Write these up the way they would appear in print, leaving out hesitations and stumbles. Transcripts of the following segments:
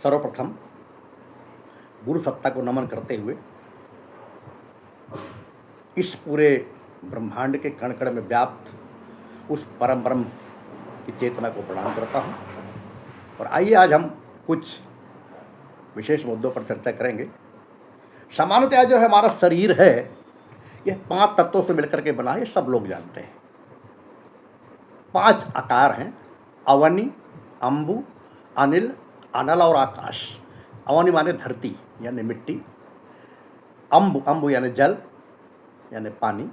सर्वप्रथम गुरु सत्ता को नमन करते हुए इस पूरे ब्रह्मांड के कण कण में व्याप्त उस परम ब्रह्म की चेतना को प्रणाम करता हूँ। और आइए आज हम कुछ विशेष मुद्दों पर चर्चा करेंगे। सामान्यतः जो है हमारा शरीर है यह 5 तत्वों से मिलकर के बना है, सब लोग जानते हैं। 5 आकार हैं: अवनि, अंबु, अनिल, अनल और आकाश। अवनि माने धरती यानी मिट्टी, अंबु अंबु यानी जल यानी पानी,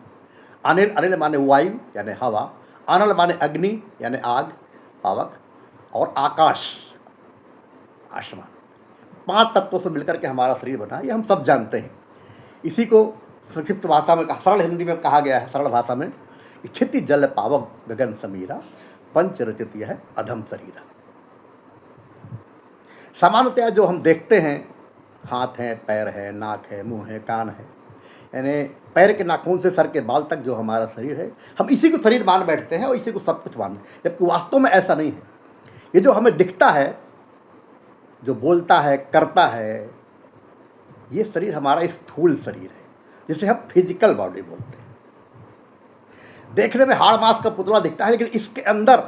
अनिल अनिल माने वायु यानी हवा, अनल माने अग्नि यानी आग पावक, और आकाश आसमान। 5 तत्वों से मिलकर के हमारा शरीर बना है, ये हम सब जानते हैं। इसी को संक्षिप्त भाषा में सरल हिंदी में कहा गया है, सरल भाषा में, क्षिति जल पावक गगन समीरा, पंच रचित यह अधम शरीरा। सामान्यतः जो हम देखते हैं, हाथ है, पैर है, नाक है, मुंह है, कान है, यानी पैर के नाखून से सर के बाल तक जो हमारा शरीर है, हम इसी को शरीर मान बैठते हैं और इसी को सब कुछ मान, जबकि वास्तव में ऐसा नहीं है। ये जो हमें दिखता है, जो बोलता है, करता है, ये शरीर हमारा स्थूल शरीर है, जिसे हम फिजिकल बॉडी बोलते हैं। देखने में हाड़ मांस का पुतला दिखता है, लेकिन इसके अंदर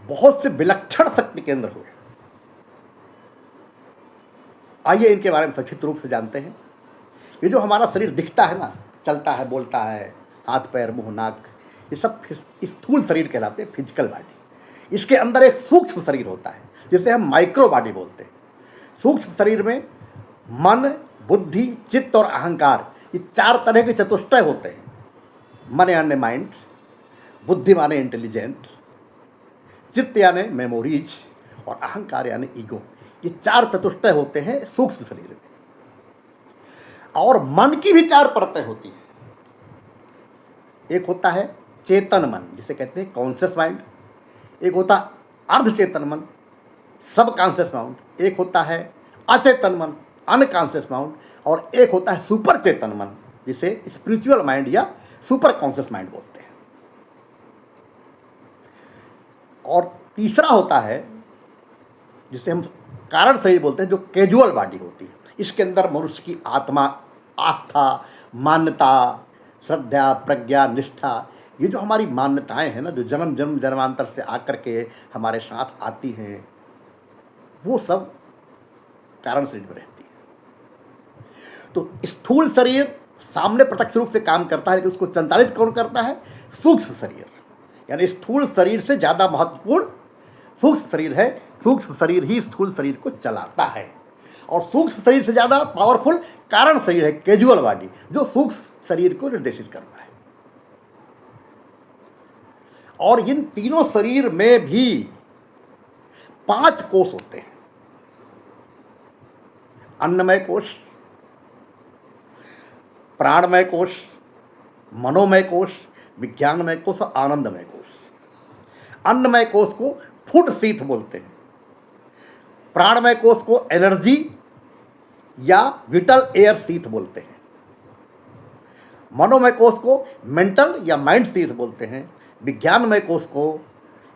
बहुत से विलक्षण शक्ति केंद्र हुए। आइए इनके बारे में संक्षिप्त रूप से जानते हैं। ये जो हमारा शरीर दिखता है ना, चलता है, बोलता है, हाथ पैर मुंह नाक, ये सब स्थूल शरीर कहलाते हैं, फिजिकल बॉडी। इसके अंदर एक सूक्ष्म शरीर होता है जिसे हम माइक्रो बॉडी बोलते हैं। सूक्ष्म शरीर में मन, बुद्धि, चित्त और अहंकार, ये 4 तरह के चतुष्टय होते हैं। मन यानी माइंड, बुद्धि माने इंटेलिजेंट, चित्त यानी मेमोरीज, और अहंकार यानी ईगो। ये 4 चतुष्टय होते हैं सूक्ष्म शरीर में। और मन की भी 4 परतें होती हैं। एक होता है चेतन मन, जिसे कहते हैं कॉन्शियस माइंड। एक होता अर्धचेतन मन, सब कॉन्शियस माइंड। एक होता है अचेतन मन, अनकॉन्शियस माइंड। और एक होता है सुपर चेतन मन, जिसे स्पिरिचुअल माइंड या सुपर कॉन्शियस माइंड बोलते हैं। और तीसरा होता है जिसे हम कारण शरीर बोलते हैं, जो कैजुअल बॉडी होती है। इसके अंदर मनुष्य की आत्मा, आस्था, मान्यता, श्रद्धा, प्रज्ञा, निष्ठा, ये जो हमारी मान्यताएं हैं ना, जो जन्म जन्म जन्मांतर से आकर के हमारे साथ आती हैं, वो सब कारण शरीर में रहती है। तो स्थूल शरीर सामने प्रत्यक्ष रूप से काम करता है, लेकिन उसको संचालित कौन करता है? सूक्ष्म शरीर। यानी स्थूल शरीर से ज़्यादा महत्वपूर्ण सूक्ष्म शरीर है। सूक्ष्म शरीर ही स्थूल शरीर को चलाता है। और सूक्ष्म शरीर से ज़्यादा पावरफुल कारण शरीर है, कैजुअल बॉडी, जो सूक्ष्म शरीर को निर्देशित करता है। और इन तीनों शरीर में भी 5 कोष होते हैं: अन्नमय कोष, प्राणमय कोष, मनोमय कोष, विज्ञानमय कोष और आनंदमय कोष। अन्नमय कोष को फूड शीथ बोलते हैं, प्राणमय कोष को एनर्जी या विटल एयर शीथ बोलते हैं, मनोमय कोष को मेंटल या माइंड शीथ बोलते हैं, विज्ञानमय कोष को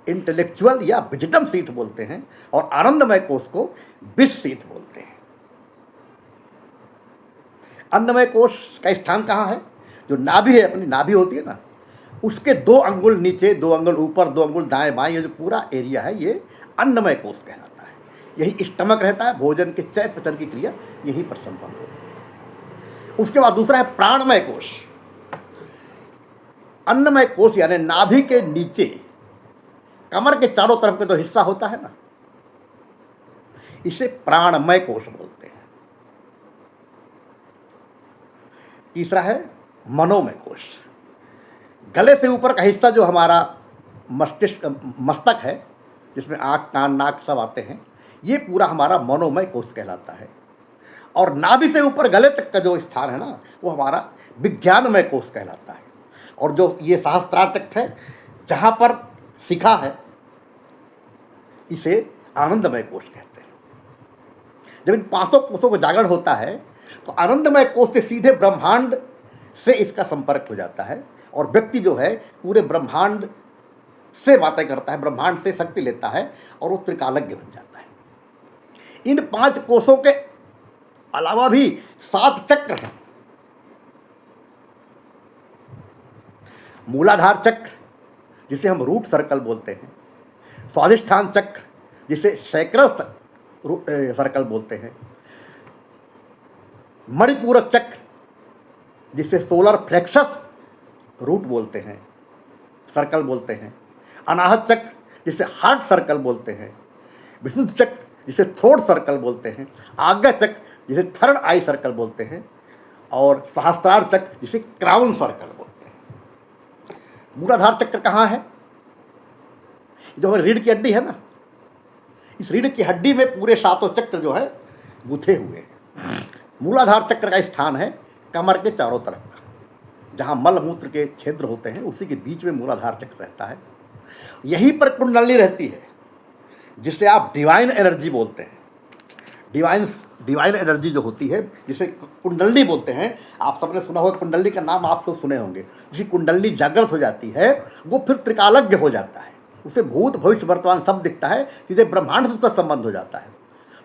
इंटेलेक्चुअल या विजिटम शीथ बोलते हैं, और आनंदमय कोष को विश शीथ बोलते हैं। अन्नमय कोष का स्थान कहाँ है? जो नाभि है, अपनी नाभि होती है ना, उसके 2 अंगुल नीचे, 2 अंगुल ऊपर, 2 अंगुल दाएं बाएं, ये जो पूरा एरिया है, ये अन्नमय कोष कहलाता है। यही स्टमक रहता है, भोजन के चय पचन की क्रिया यहीं पर संपन्न होती है। उसके बाद दूसरा है प्राणमय कोष। अन्नमय कोष यानी नाभि के नीचे, कमर के चारों तरफ का जो हिस्सा होता है ना, इसे प्राणमय कोष बोलते हैं। तीसरा है मनोमय कोष। गले से ऊपर का हिस्सा जो हमारा मस्तक है, जिसमें आँख, कान, नाक सब आते हैं, ये पूरा हमारा मनोमय कोष कहलाता है। और नाभि से ऊपर गले तक का जो स्थान है ना, वो हमारा विज्ञानमय कोष कहलाता है। और जो ये सहस्त्रार तक है, जहाँ पर शिखा है, इसे आनंदमय कोष कहते हैं। जब इन 5 कोषों को जागरण होता है, तो आनंदमय कोष से सीधे ब्रह्मांड से इसका संपर्क हो जाता है, और व्यक्ति जो है पूरे ब्रह्मांड से बातें करता है, ब्रह्मांड से शक्ति लेता है, और वो त्रिकालज्ञ बन जाता है। इन 5 कोषों के अलावा भी 7 चक्र हैं। मूलाधार चक्र जिसे हम रूट सर्कल बोलते हैं, स्वाधिष्ठान चक्र जिसे सैक्रस सर्कल बोलते हैं, मणिपूरक चक्र जिसे सोलर प्लेक्सस रूट बोलते हैं, सर्कल बोलते हैं, अनाहत चक्र जिसे हार्ट सर्कल बोलते हैं, विशुद्ध चक्र जिसे थ्रोट सर्कल बोलते हैं, आज्ञा चक्र जिसे थर्ड आई सर्कल बोलते हैं, और सहस्त्रार चक्र जिसे क्राउन सर्कल बोलते हैं। मूलाधार चक्र कहाँ है? जो हमारी रीढ़ की हड्डी है ना, इस रीढ़ की हड्डी में पूरे 7 चक्र जो है गुथे हुए हैं। मूलाधार चक्र का स्थान है कमर के चारों तरफ का, जहाँ मल मूत्र के क्षेत्र होते हैं उसी के बीच में मूलाधार चक्र रहता है। यहीं पर कुंडली रहती है जिसे आप डिवाइन एनर्जी बोलते हैं। डिवाइन एनर्जी जो होती है जिसे कुंडली बोलते हैं, आप सबने सुना होगा, कुंडली का नाम आप तो सुने होंगे। जिसकी कुंडली जागृत हो जाती है वो फिर त्रिकालज्ञ हो जाता है, उसे भूत भविष्य वर्तमान सब दिखता है, सीधे ब्रह्मांड से उसका संबंध हो जाता है।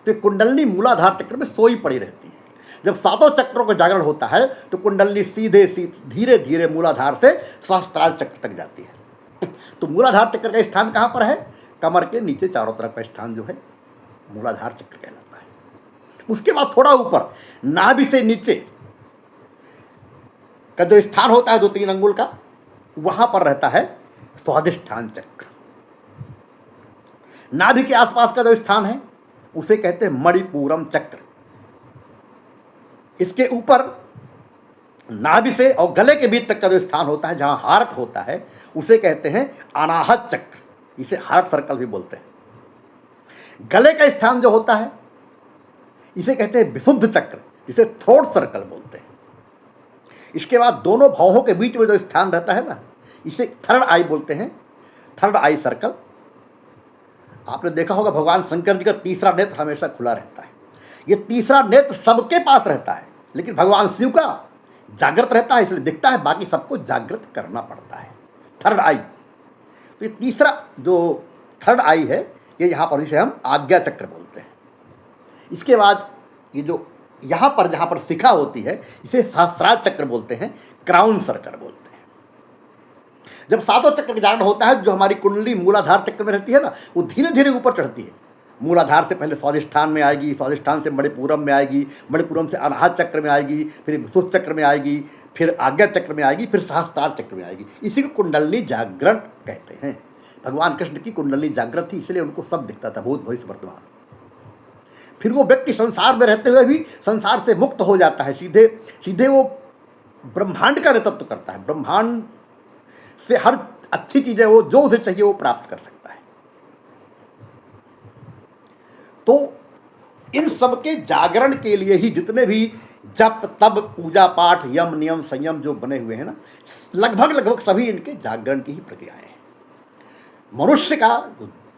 तो कुंडली मूलाधार चक्र में सोई पड़ी रहती है। जब 7 चक्रों का जागरण होता है तो कुंडली सीधे धीरे धीरे मूलाधार से सहस्त्रार चक्र तक जाती है। तो मूलाधार चक्र का स्थान कहाँ पर है? कमर के नीचे चारों तरफ का स्थान जो है मूलाधार चक्र कहलाता है। उसके बाद थोड़ा ऊपर नाभि से नीचे का जो स्थान होता है 2-3 अंगुल का, वहां पर रहता है स्वाधिष्ठान चक्र। नाभि के आसपास का जो स्थान है उसे कहते हैं मणिपूरम चक्र। इसके ऊपर नाभि से और गले के बीच तक का जो स्थान होता है, जहां हार्ट होता है, उसे कहते हैं अनाहत चक्र। इसे हार्ट सर्कल भी बोलते हैं। गले का स्थान जो होता है इसे कहते हैं विशुद्ध चक्र, जिसे थ्रोट सर्कल बोलते हैं। इसके बाद दोनों भौहों के बीच में जो स्थान रहता है ना, इसे थर्ड आई बोलते हैं, थर्ड आई सर्कल। आपने देखा होगा भगवान शंकर जी का तीसरा नेत्र हमेशा खुला रहता है। ये तीसरा नेत्र सबके पास रहता है, लेकिन भगवान शिव का जागृत रहता है, इसलिए दिखता है, बाकी सबको जागृत करना पड़ता है। थर्ड आई, तो ये तीसरा जो थर्ड आई है, ये यहाँ पर इसे हम आज्ञा चक्र बोलते हैं। इसके बाद ये जो यहाँ पर जहाँ पर शिखा होती है, इसे सहस्त्रार चक्र बोलते हैं, क्राउन सर्कल बोलते हैं। जब 7 चक्र का जागरण होता है, जो हमारी कुंडली मूलाधार चक्र में रहती है ना, वो धीरे धीरे ऊपर चढ़ती है। मूलाधार से पहले स्वाधिष्ठान में आएगी, स्वाधिष्ठान से मणिपुरम में आएगी, मणिपुरम से अनाहत चक्र में आएगी, फिर विशुद्ध चक्र में आएगी, फिर आज्ञा चक्र में आएगी, फिर सहस्त्रार चक्र में आएगी। इसी को कुंडली जागरण कहते हैं। भगवान कृष्ण की कुंडली जागृत थी, इसलिए उनको सब दिखता था, भूत भविष्य वर्तमान। फिर वो व्यक्ति संसार में रहते हुए भी संसार से मुक्त हो जाता है, सीधे सीधे वो ब्रह्मांड का नेतृत्व करता है। ब्रह्मांड से हर अच्छी चीजें वो जो उसे चाहिए वो प्राप्त कर सकता है। तो इन सब के जागरण के लिए ही जितने भी जप तप पूजा पाठ यम नियम संयम जो बने हुए हैं ना, लगभग सभी इनके जागरण की ही प्रक्रियाएं हैं। मनुष्य का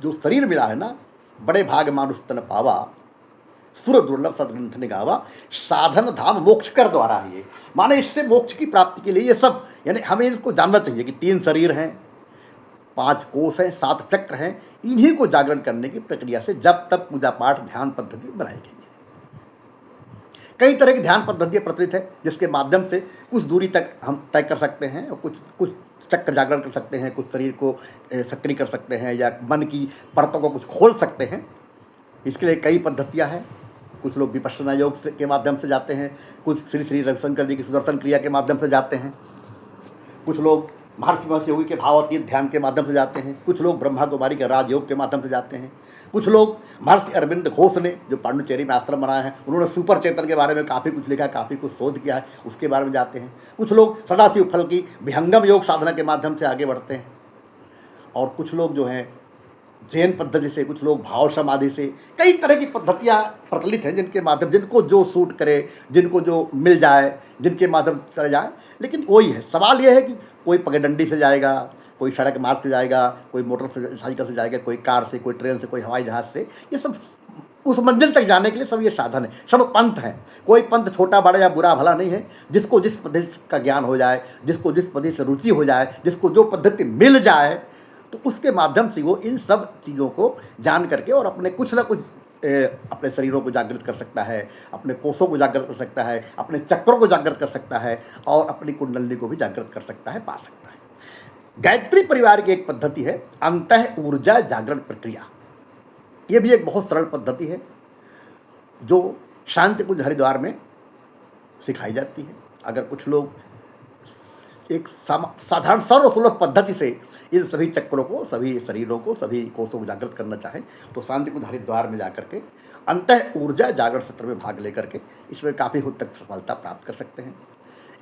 जो शरीर मिला है ना, बड़े भाग मानुष तन पावा, सुर दुर्लभ सदग्रंथ ने गावा, साधन धाम मोक्ष कर द्वारा है ये। माने इससे मोक्ष की प्राप्ति के लिए ये सब, यानी हमें इसको जानना चाहिए कि 3 शरीर हैं, 5 कोष हैं, 7 चक्र हैं, इन्हीं को जागरण करने की प्रक्रिया से जब तक पूजा पाठ ध्यान पद्धति बनाई गई है। कई तरह की ध्यान पद्धतियाँ प्रचलित है, जिसके माध्यम से कुछ दूरी तक हम तय कर सकते हैं और कुछ चक्र जागरण कर सकते हैं, कुछ शरीर को सक्रिय कर सकते हैं, या मन की परतों को कुछ खोल सकते हैं। इसके लिए कई पद्धतियाँ हैं। कुछ लोग विपश्यना योग के माध्यम से जाते हैं, कुछ श्री श्री रविशंकर जी की सुदर्शन क्रिया के माध्यम से जाते हैं, कुछ लोग महर्षि योगी के भावातीत ध्यान के माध्यम से जाते हैं, कुछ लोग ब्रह्मा कुमारी के राजयोग के माध्यम से जाते हैं, कुछ लोग महर्षि अरविंद घोष ने जो पांडुचेरी में आश्रम बनाया है, उन्होंने सुपर चेतन के बारे में काफ़ी कुछ लिखा है, काफ़ी कुछ शोध किया है, उसके बारे में जाते हैं। कुछ लोग सदाशिव फल की विहंगम योग साधना के माध्यम से आगे बढ़ते हैं, और कुछ लोग जो हैं जैन पद्धति से, कुछ लोग भाव समाधि से। कई तरह की पद्धतियाँ प्रचलित हैं, जिनके माध्यम, जिनको जो सूट करे, जिनको जो मिल जाए, जिनके माध्यम चले जाए। लेकिन वही है, सवाल यह है कि कोई पगडंडी से जाएगा, कोई सड़क मार्ग से जाएगा, कोई मोटरसाइकिल से जाएगा, कोई कार से, कोई ट्रेन से, कोई हवाई जहाज़ से। ये सब उस मंजिल तक जाने के लिए सब ये साधन है, सब पंथ हैं। कोई पंथ छोटा बड़ा या बुरा भला नहीं है। जिसको जिस पद्धति का ज्ञान हो जाए, जिसको जिस पद्धति से रुचि हो जाए, जिसको जो पद्धति मिल जाए, तो उसके माध्यम से वो इन सब चीज़ों को जान करके और अपने कुछ ना कुछ अपने शरीरों को जागृत कर सकता है, अपने कोषों को जागृत कर सकता है, अपने चक्रों को जागृत कर सकता है और अपनी कुंडली को भी जागृत कर सकता है, पा सकता है। गायत्री परिवार की एक पद्धति है अंतः ऊर्जा जागरण प्रक्रिया। ये भी एक बहुत सरल पद्धति है जो शांति कुंज हरिद्वार में सिखाई जाती है। अगर कुछ लोग एक साधारण सर्वसुलभ पद्धति से इन सभी चक्रों को, सभी शरीरों को, सभी कोषों को जागृत करना चाहें तो शांति कुंज हरिद्वार में जाकर के अंतः ऊर्जा जागरण सत्र में भाग लेकर के इसमें काफ़ी हद तक सफलता प्राप्त कर सकते हैं।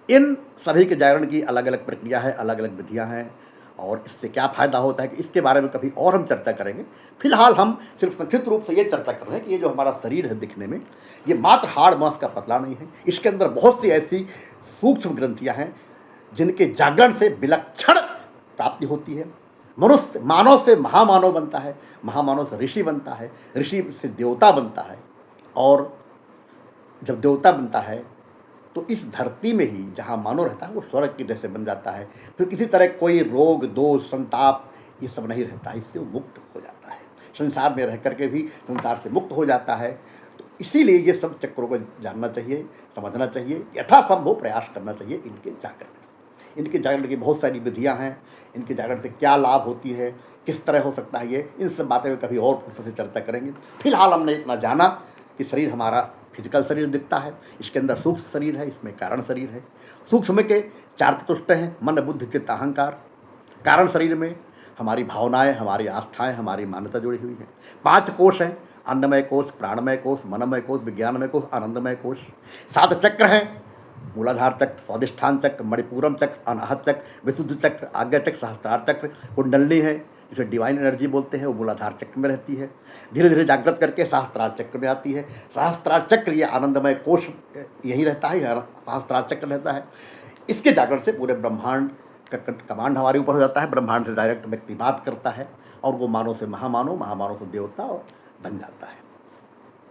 इन सभी के जागरण की अलग अलग प्रक्रिया है, अलग अलग विधियां हैं और इससे क्या फ़ायदा होता है कि इसके बारे में कभी और हम चर्चा करेंगे। फिलहाल हम सिर्फ संक्षिप्त रूप से ये चर्चा कर रहे हैं कि ये जो हमारा शरीर है दिखने में, ये मात्र हाड़ मांस का पतला नहीं है। इसके अंदर बहुत सी ऐसी सूक्ष्म ग्रंथियाँ हैं जिनके जागरण से विलक्षण प्राप्ति होती है। मनुष्य मानव से महामानव बनता है, महामानव से ऋषि बनता है, ऋषि से देवता बनता है और जब देवता बनता है तो इस धरती में ही जहाँ मानव रहता है वो स्वर्ग की जैसे बन जाता है। फिर किसी तरह कोई रोग दोष संताप ये सब नहीं रहता है, इससे वो मुक्त हो जाता है, संसार में रह करके भी संसार से मुक्त हो जाता है। तो इसीलिए ये सब चक्रों को जानना चाहिए, समझना चाहिए, यथासंभव प्रयास करना चाहिए इनके जागरण। इनके जागरण की बहुत सारी विधियाँ हैं, इनके जागरण से क्या लाभ होती है, किस तरह हो सकता है, ये इन सब बातें कभी और फुर्सत से चर्चा करेंगे। फिलहाल हमने इतना जाना कि शरीर हमारा फिजिकल शरीर दिखता है, इसके अंदर सूक्ष्म शरीर है, इसमें कारण शरीर है। सूक्ष्म के 4 चतुष्ट हैं, मन बुद्धि चित्त अहंकार। कारण शरीर में हमारी भावनाएं, हमारी आस्थाएं, हमारी मान्यता जुड़ी हुई है। 5 कोष हैं, अन्नमय कोष, प्राणमय कोष, मनमय कोष, विज्ञानमय कोष, आनंदमय कोष। 7 चक्र हैं, मूलाधार चक्र, स्वादिष्ठान चक्र, मणिपूरम चक्र, अनाहत चक्र, विशुद्ध चक्र, आज्ञा चक्र, सहस्त्रार चक्र। कुंडली है जिसे डिवाइन एनर्जी बोलते हैं, वो मूलाधार चक्र में रहती है, धीरे धीरे जागृत करके सहस्त्रार चक्र में आती है। सहस्त्रार चक्र ये आनंदमय कोष यहीं रहता है, सहस्त्रार चक्र रहता है। इसके जागरण से पूरे ब्रह्मांड का कमांड हमारे ऊपर हो जाता है। ब्रह्मांड से डायरेक्ट व्यक्ति बात करता है और वो मानव से महामानव, महामानव से देवता बन जाता है।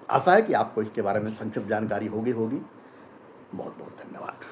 आशा है कि आपको इसके बारे में संक्षिप्त जानकारी होगी। बहुत बहुत धन्यवाद।